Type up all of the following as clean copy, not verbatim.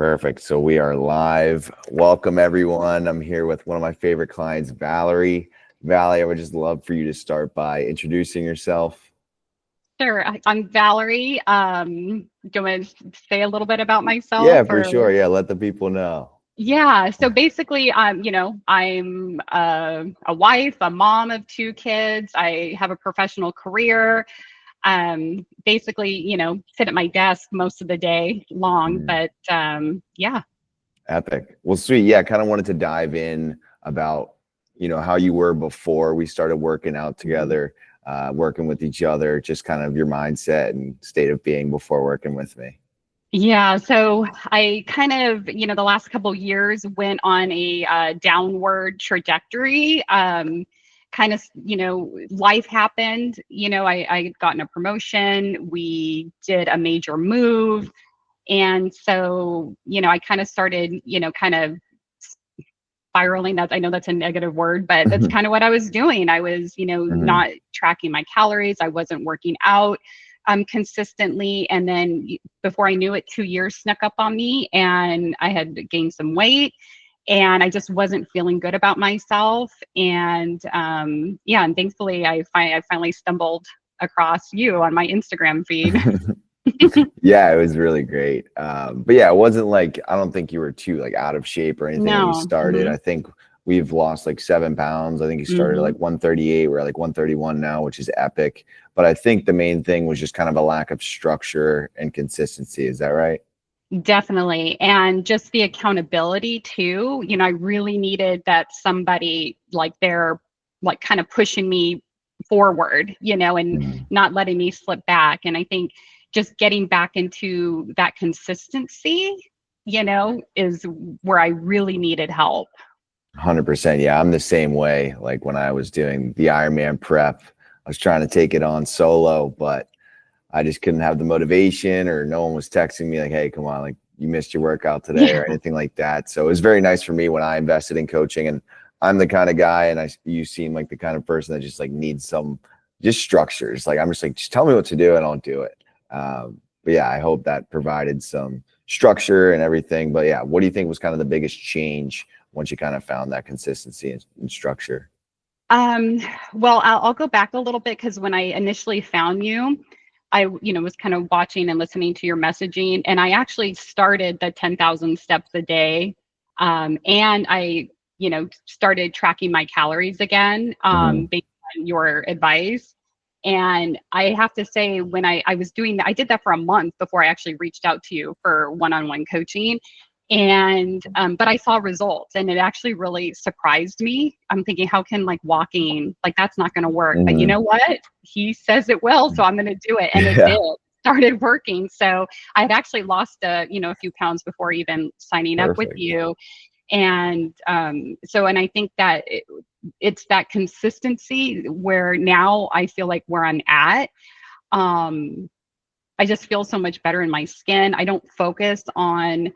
Perfect. So we are live. Welcome, everyone. I'm here with one of my favorite clients, Valerie. Valerie, I would just love for you to start by introducing yourself. Sure. I'm Valerie. Do you want to say a little bit about myself Yeah, for or? sure. Yeah, let the people know. Yeah. So basically, I'm a wife, a mom of two kids. I have a professional career. Basically, sit at my desk most of the day long, Mhm. but yeah. Epic. Well, sweet. Yeah, I kind of wanted to dive in about, how you were before we started working out Mhm. together, working with each other, just kind of your mindset and state of being before working with me. Yeah, so I kind of, the last couple years went on a downward trajectory. Kind of, life happened. I had gotten a promotion. We did a major move. And so, I kind of started, kind of spiraling. I know that's a negative word, but that's kind of what I was doing. I was, Mhm. not tracking my calories. I wasn't working out consistently. And then before I knew it, 2 years snuck up on me and I had gained some weight and I just wasn't feeling good about myself. And yeah, and thankfully I finally stumbled across you on my Instagram feed. Yeah, it was really great. But yeah, it wasn't like I don't think you were too like out of shape or anything when we No. started. Hmm. I think we've lost like 7 pounds. I think you started at Hmm. like 138. We're at like 131 now, which is epic. But I think the main thing was just kind of a lack of structure and consistency. Is that right? Definitely. And just the accountability too. I really needed that somebody like they're like kind of pushing me forward, and Mhm. not letting me slip back. And I think just getting back into that consistency, is where I really needed help. 100%. Yeah, I'm the same way. Like when I was doing the Ironman prep, I was trying to take it on solo, but I just couldn't have the motivation, or no one was texting me like, hey, come on, like you missed your workout today Yeah. or anything like that. So it was very nice for me when I invested in coaching. And I'm the kind of guy, and you seem like the kind of person that just like needs some just structures. Like I'm just like, just tell me what to do and I'll do it. But yeah, I hope that provided some structure and everything. But yeah, what do you think was kind of the biggest change once you kind of found that consistency and structure? Um, well, I'll go back a little bit because when I initially found you, I, was kind of watching and listening to your messaging, and I actually started the 10,000 steps a day. And I, started tracking my calories again, Hmm. based on your advice. And I have to say, when I was doing that, I did that for a month before I actually reached out to you for one-on-one coaching. And but I saw results and it actually really surprised me. I'm thinking, how can like walking, like that's not going to work, but you Hmm. know what, he says it will, so I'm going to do it. And it Yeah, did, started working. So I had actually lost a few pounds before even signing up with perfect. you. And and I think that it's that consistency where now I feel like where I'm at, um I just feel so much better in my skin. I don't focus on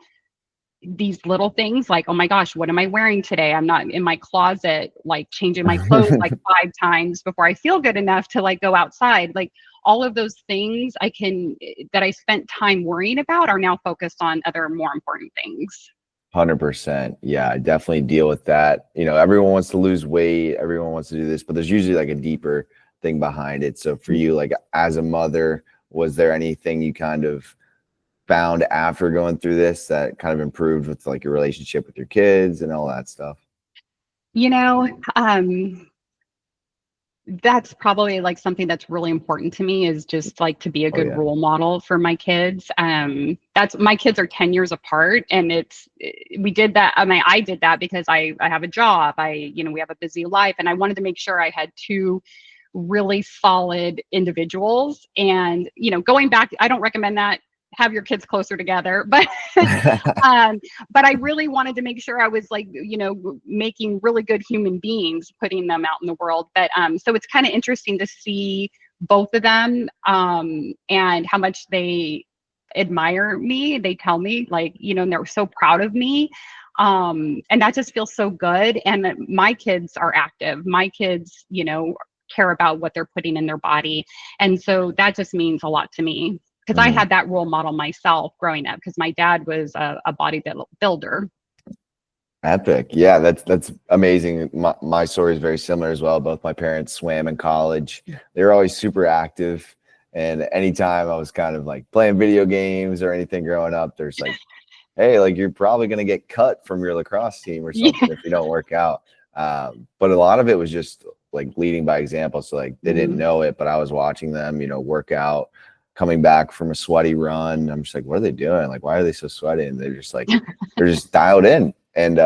these little things like, oh my gosh, what am I wearing today? I'm not in my closet, like changing my clothes like 5 times before I feel good enough to like go outside. Like all of those things that I spent time worrying about are now focused on other more important things. 100%. Yeah, I definitely deal with that. Everyone wants to lose weight, everyone wants to do this, but there's usually like a deeper thing behind it. So for you, like as a mother, was there anything you kind of found after going through this that kind of improved with like your relationship with your kids and all that stuff? You know, um, that's probably like something that's really important to me is just like to be a Oh good yeah. role model for my kids. That's my kids are 10 years apart and we did that. I mean, I did that because I have a job. We have a busy life and I wanted to make sure I had two really solid individuals. And, going back, I don't recommend that. Have your kids closer together, but um, but I really wanted to make sure I was like, making really good human beings, putting them out in the world. But so it's kind of interesting to see both of them, and how much they admire me. They tell me like, and they're so proud of me. And that just feels so good. And my kids are active. My kids, care about what they're putting in their body. And so that just means a lot to me. because I had that role model myself growing up because my dad was a bodybuilder. Epic. Yeah, that's amazing. My story is very similar as well. Both my parents swam in college. They were always super active. And anytime I was kind of like playing video games or anything growing up, there's like, hey, like you're probably going to get cut from your lacrosse team or Yeah. something if you don't work out. But a lot of it was just like leading by example. So like they didn't Mhm. know it, but I was watching them, work out, coming back from a sweaty run. I'm just like, what are they doing? Like, why are they so sweaty? And they're just like, they're just dialed in. And,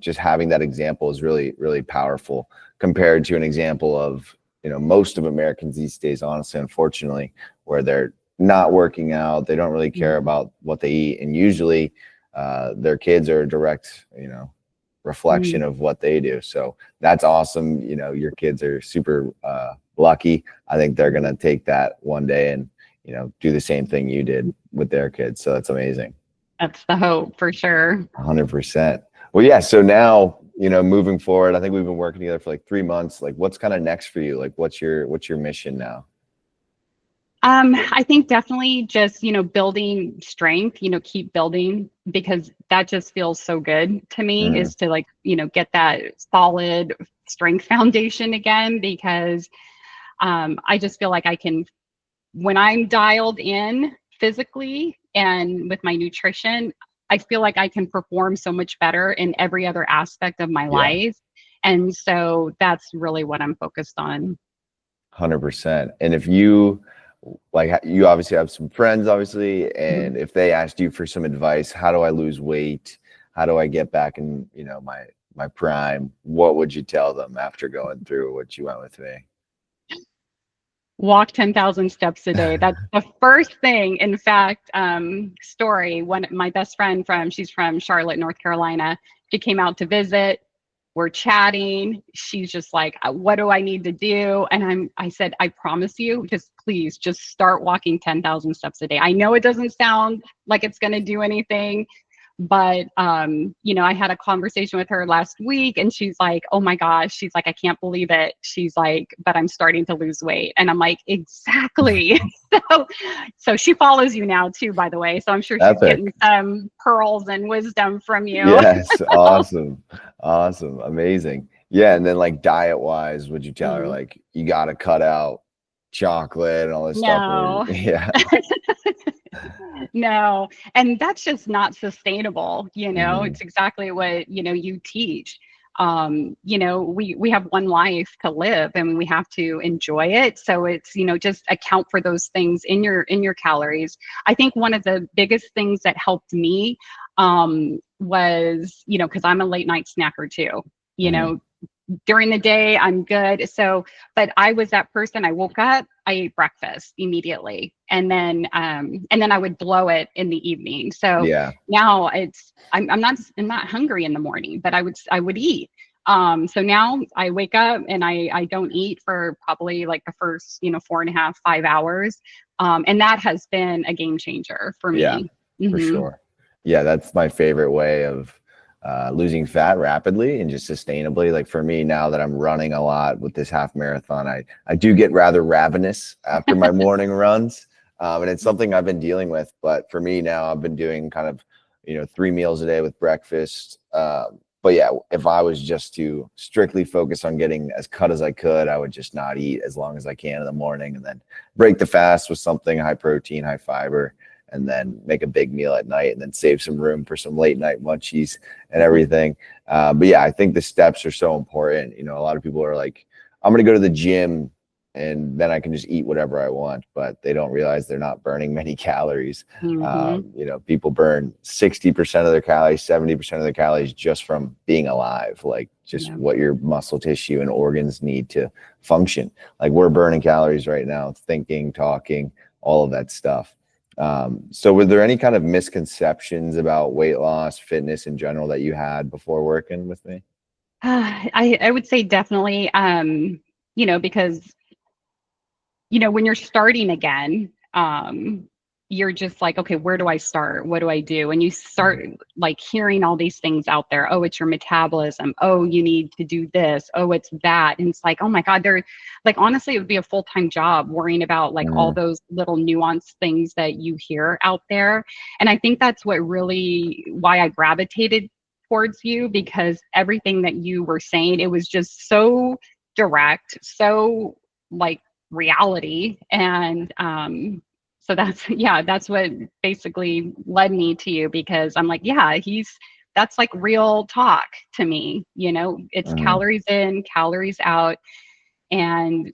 just having that example is really, really powerful compared to an example of, most of Americans these days, honestly, unfortunately, where they're not working out. They don't really care about what they eat. And usually their kids are a direct, reflection Mhm. of what they do. So that's awesome. Your kids are super lucky. I think they're going to take that one day and, do the same thing you did with their kids. So that's amazing. That's the hope for sure. 100%. Well, yeah. So now, moving forward, I think we've been working together for like 3 months. Like, what's kind of next for you? Like, what's your mission now? I think definitely just, building strength, keep building because that just feels so good to me Mm, is to like, get that solid strength foundation again because I just feel like I can, when I'm dialed in physically and with my nutrition, I feel like I can perform so much better in every other aspect of my yeah, life. And so that's really what I'm focused on. 100%. And if you like, you obviously have some friends, obviously, Mhm. and if they asked you for some advice, how do I lose weight? How do I get back in, my prime? What would you tell them after going through what you went with me? Walk 10,000 steps a day. That's the first thing. In fact, story, one my best friend she's from Charlotte, North Carolina. She came out to visit. We're chatting. She's just like, what do I need to do? And I said, I promise you, just please just start walking 10,000 steps a day. I know it doesn't sound like it's going to do anything, but I had a conversation with her last week and she's like, oh my gosh, she's like, I can't believe it. She's like, but I'm starting to lose weight. And I'm like, exactly. So she follows you now too, by the way. So I'm sure she's getting Epic. some pearls and wisdom from you. Yes. Awesome. Awesome. Amazing. Yeah. And then like diet wise, would you tell her Mhm. like you got to cut out chocolate and all this stuff? Or No, yeah. no. And that's just not sustainable. Mhm. It's exactly what, you teach. We have one life to live and we have to enjoy it. So it's, just account for those things in your calories. I think one of the biggest things that helped me was, because I'm a late night snacker too. You Mhm. know, during the day I'm good. So, but I was that person. I woke up, I ate breakfast immediately, and then I would blow it in the evening. So Yeah. now I'm not hungry in the morning, but I would eat. So now I wake up and I don't eat for probably like the first 4.5 5 hours, and that has been a game changer for Yeah, me. for Hmm. sure. Yeah, that's my favorite way of losing fat rapidly and just sustainably. Like for me, now that I'm running a lot with this half marathon, I do get rather ravenous after my morning runs. And it's something I've been dealing with. But for me now, I've been doing kind of, 3 meals a day with breakfast. But yeah, if I was just to strictly focus on getting as cut as I could, I would just not eat as long as I can in the morning and then break the fast with something high protein, high fiber, and then make a big meal at night and then save some room for some late night munchies and everything. But yeah, I think the steps are so important. A lot of people are like, I'm going to go to the gym and then I can just eat whatever I want, but they don't realize they're not burning many calories. Hmm. People burn 60% of their calories, 70% of their calories just from being alive, like just Yeah. what your muscle tissue and organs need to function. Like we're burning calories right now, thinking, talking, all of that stuff. So were there any kind of misconceptions about weight loss, fitness in general that you had before working with me? I would say definitely, because when you're starting again, you're just like, okay, where do I start? What do I do? And you start like hearing all these things out there. Oh, it's your metabolism. Oh, you need to do this. Oh, it's that. And it's like, oh my God, they're like, honestly, it would be a full-time job worrying about like all Mhm. those little nuanced things that you hear out there. And I think that's what really why I gravitated towards you, because everything that you were saying, it was just so direct, so like reality. And so that's yeah, that's what basically led me to you, because I'm like, yeah, that's like real talk to me, it's Mhm. calories in, calories out, and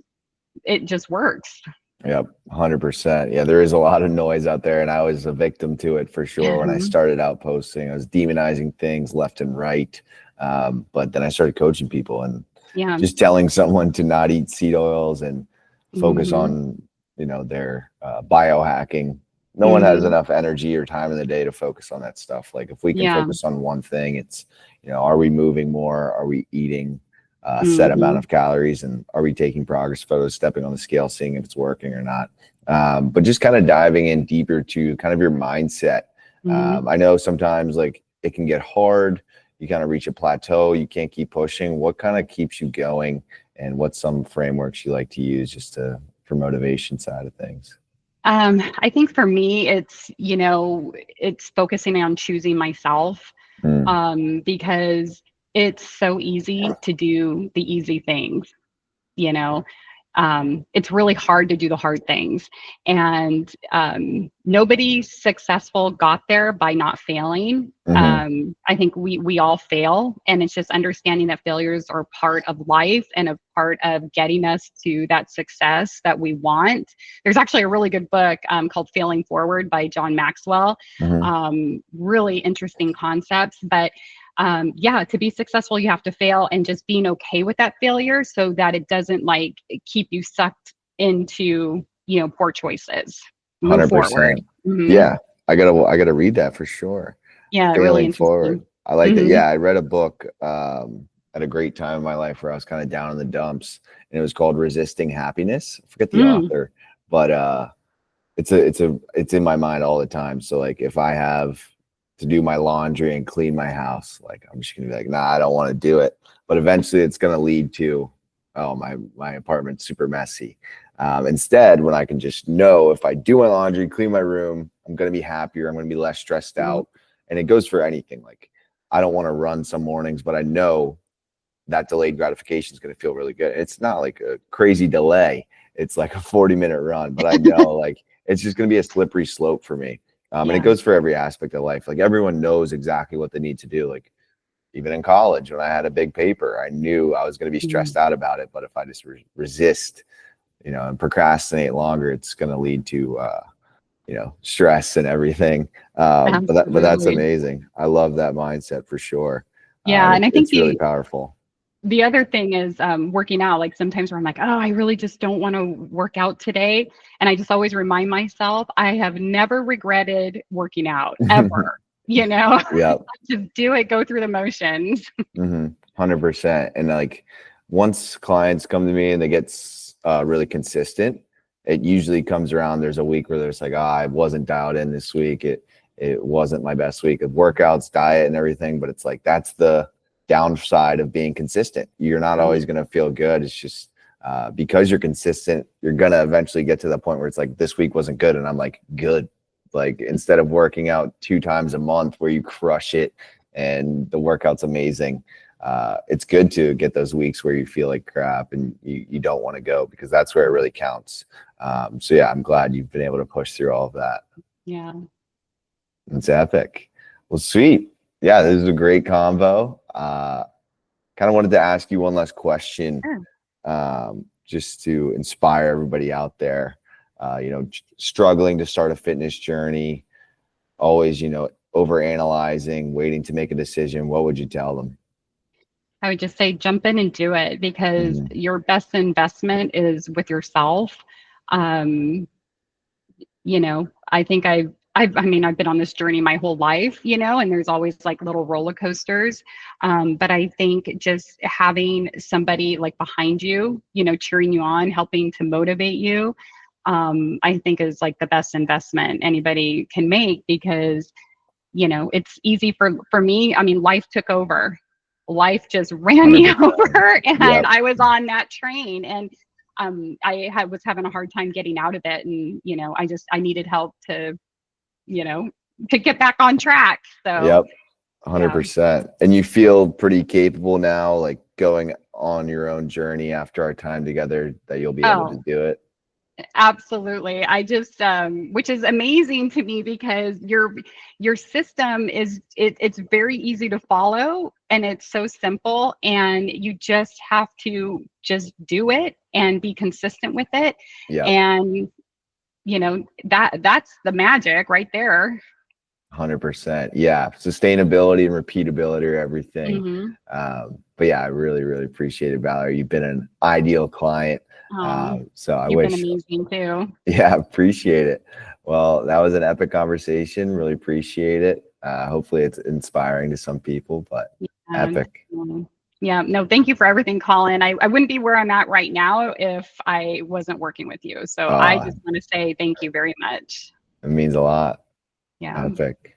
it just works. Yep, 100%. Yeah, there is a lot of noise out there, and I was a victim to it for sure when I Yeah. started out posting. I was demonizing things left and right. But then I started coaching people and Yeah. just telling someone to not eat seed oils and focus Hmm. on, their biohacking. No one has Hmm. enough energy or time in the day to focus on that stuff. Like if we can Yeah. focus on one thing, it's, are we moving more? Are we eating a set amount Hmm. of calories, and are we taking progress photos, stepping on the scale, seeing if it's working or not? But just kind of diving in deeper to kind of your mindset. Hmm. I know sometimes like it can get hard. You kind of reach a plateau. You can't keep pushing. What kind of keeps you going, and what's some frameworks you like to use just for motivation side of things? I think for me, it's focusing on choosing myself, Mm, because it's so easy to do the easy things, you know it's really hard to do the hard things. And nobody successful got there by not failing. hmm I think we all fail, and it's just understanding that failures are part of life and a part of getting us to that success that we want. There's actually a really good book called Failing Forward by John Maxwell. hmm Really interesting concepts, but yeah, to be successful, you have to fail, and just being okay with that failure so that it doesn't like keep you sucked into, poor choices. Move forward. 100%. Hmm. Yeah, I gotta read that for sure. Yeah, really Failing forward. interesting. I like that. Hmm. Yeah, I read a book at a great time in my life where I was kind of down in the dumps, and it was called Resisting Happiness. I forget the Mm. author, but it's in my mind all the time. So like if I have to do my laundry and clean my house, like I'm just gonna be like, nah, I don't want to do it. But eventually it's gonna lead to, oh, my apartment's super messy. Instead, when I can just know if I do my laundry, clean my room, I'm gonna be happier, I'm gonna be less stressed Mm. out. And it goes for anything. Like I don't want to run some mornings, but I know that delayed gratification is going to feel really good. It's not like a crazy delay. It's like a 40-minute run, but I know like it's just going to be a slippery slope for me. And it Yeah. goes for every aspect of life. Like everyone knows exactly what they need to do. Like even in college, when I had a big paper, I knew I was going to be Mm. stressed out about it. But if I just resist, and procrastinate longer, it's going to lead to, stress and everything. But that's Absolutely. amazing. I love that mindset for sure. Yeah, and I think It's really powerful. the other thing is working out. Like sometimes where I'm like, oh, I really just don't want to work out today, and I just always remind myself I have never regretted working out ever. You know, Yeah. just do it, go through the motions. 100%. And like once clients come to me and they get really consistent, it usually comes around. There's a week where there's like, oh, I wasn't dialed in this week. It wasn't my best week of workouts, diet, and everything. But it's like that's the downside of being consistent. You're not always Mm. going to feel good. It's just because you're consistent, you're gonna eventually get to the point where it's like this week wasn't good, and I'm like good. Like instead of working out 2 times a month where you crush it and the workout's amazing, it's good to get those weeks where you feel like crap and you don't want to go, because that's where it really counts. So yeah, I'm glad you've been able to push through all of that. Yeah. It's epic. Well, sweet. Yeah, this is a great convo. Kind of wanted to ask you one last question, Sure. just to inspire everybody out there, struggling to start a fitness journey, always, over analyzing, waiting to make a decision. What would you tell them? I would just say jump in and do it, because Mhm. your best investment is with yourself. Um, I think I mean, I've been on this journey my whole life, and there's always like little roller coasters. But I think just having somebody like behind you, cheering you on, helping to motivate you, I think is like the best investment anybody can make, because it's easy for me. I mean, life took over. Life just ran me 100%. over, and Yep. I was on that train, and was having a hard time getting out of it, and I needed help to you know to get back on track. So Yep. yeah. 100%. And you feel pretty capable now, like going on your own journey after our time together, that you'll be able to Oh, do it. absolutely. I just, which is amazing to me, because your system it's very easy to follow, and it's so simple, and you just have to just do it and be consistent with it. Yep. And that's the magic right there. 100%. Yeah. Sustainability and repeatability are everything. Hmm. But yeah, I really, really appreciate it, Valerie. You've been an ideal client. So I You've been wish, amazing too. yeah, appreciate it. Well, that was an epic conversation. Really appreciate it. Hopefully it's inspiring to some people, but And epic. yeah, no, thank you for everything, Colin. I wouldn't be where I'm at right now if I wasn't working with you. So I Uh, just want to say thank you very much. it means a lot. Yeah. Epic.